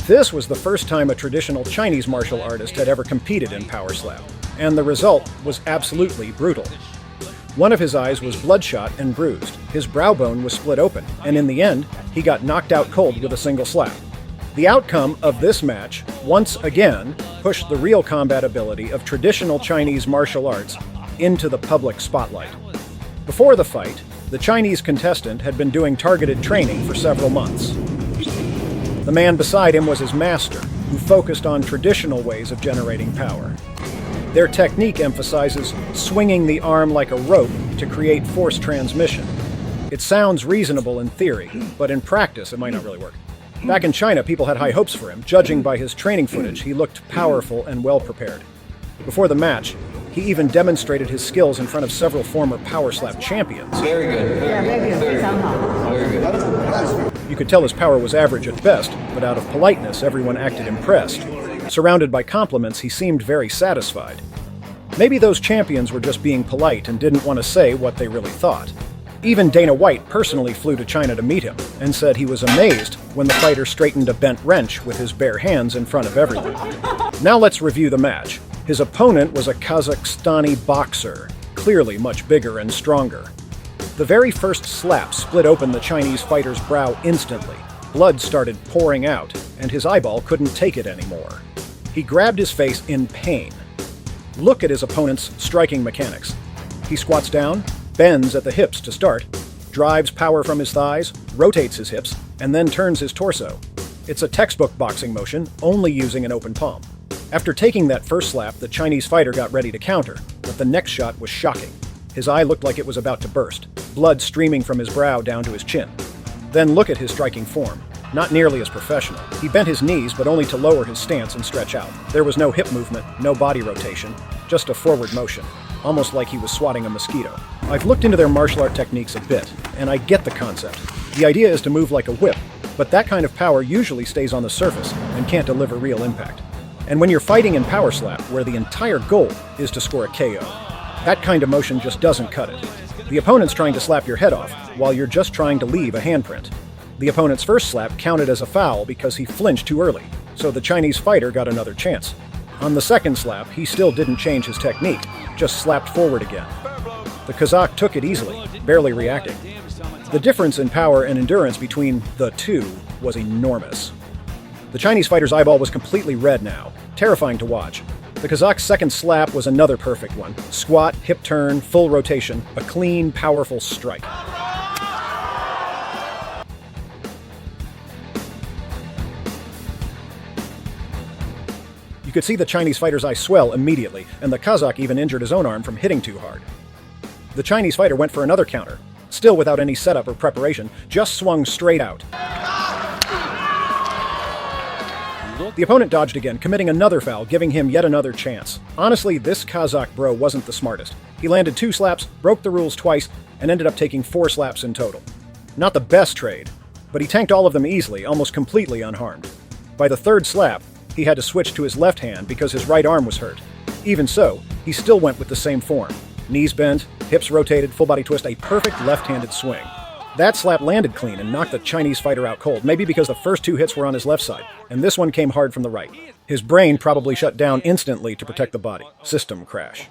This was the first time a traditional Chinese martial artist had ever competed in power slap, and the result was absolutely brutal. One of his eyes was bloodshot and bruised, his brow bone was split open, and in the end, he got knocked out cold with a single slap. The outcome of this match, once again, pushed the real combat ability of traditional Chinese martial arts into the public spotlight. Before the fight, the Chinese contestant had been doing targeted training for several months. The man beside him was his master, who focused on traditional ways of generating power. Their technique emphasizes swinging the arm like a rope to create force transmission. It sounds reasonable in theory, but in practice it might not really work. Back in China, people had high hopes for him. Judging by his training footage, he looked powerful and well prepared. Before the match, he even demonstrated his skills in front of several former power slap champions. Very good. Very good. You could tell his power was average at best, but out of politeness, everyone acted impressed. Surrounded by compliments, he seemed very satisfied. Maybe those champions were just being polite and didn't want to say what they really thought. Even Dana White personally flew to China to meet him and said he was amazed when the fighter straightened a bent wrench with his bare hands in front of everyone. Now let's review the match. His opponent was a Kazakhstani boxer, clearly much bigger and stronger. The very first slap split open the Chinese fighter's brow instantly. Blood started pouring out, and his eyeball couldn't take it anymore. He grabbed his face in pain. Look at his opponent's striking mechanics. He squats down, bends at the hips to start, drives power from his thighs, rotates his hips, and then turns his torso. It's a textbook boxing motion, only using an open palm. After taking that first slap, the Chinese fighter got ready to counter, but the next shot was shocking. His eye looked like it was about to burst, blood streaming from his brow down to his chin. Then look at his striking form. Not nearly as professional. He bent his knees, but only to lower his stance and stretch out. There was no hip movement, no body rotation, just a forward motion, almost like he was swatting a mosquito. I've looked into their martial art techniques a bit, and I get the concept. The idea is to move like a whip, but that kind of power usually stays on the surface and can't deliver real impact. And when you're fighting in power slap, where the entire goal is to score a KO, that kind of motion just doesn't cut it. The opponent's trying to slap your head off, while you're just trying to leave a handprint. The opponent's first slap counted as a foul because he flinched too early, so the Chinese fighter got another chance. On the second slap, he still didn't change his technique, just slapped forward again. The Kazakh took it easily, barely reacting. The difference in power and endurance between the two was enormous. The Chinese fighter's eyeball was completely red now, terrifying to watch. The Kazakh's second slap was another perfect one. Squat, hip turn, full rotation, a clean, powerful strike. You could see the Chinese fighter's eye swell immediately, and the Kazakh even injured his own arm from hitting too hard. The Chinese fighter went for another counter, still without any setup or preparation, just swung straight out. The opponent dodged again, committing another foul, giving him yet another chance. Honestly, this Kazakh bro wasn't the smartest. He landed 2 slaps, broke the rules twice, and ended up taking 4 slaps in total. Not the best trade, but he tanked all of them easily, almost completely unharmed. By the third slap, he had to switch to his left hand because his right arm was hurt. Even so, he still went with the same form. Knees bent, hips rotated, full body twist, a perfect left-handed swing. That slap landed clean and knocked the Chinese fighter out cold, maybe because the first 2 hits were on his left side, and this one came hard from the right. His brain probably shut down instantly to protect the body. System crash.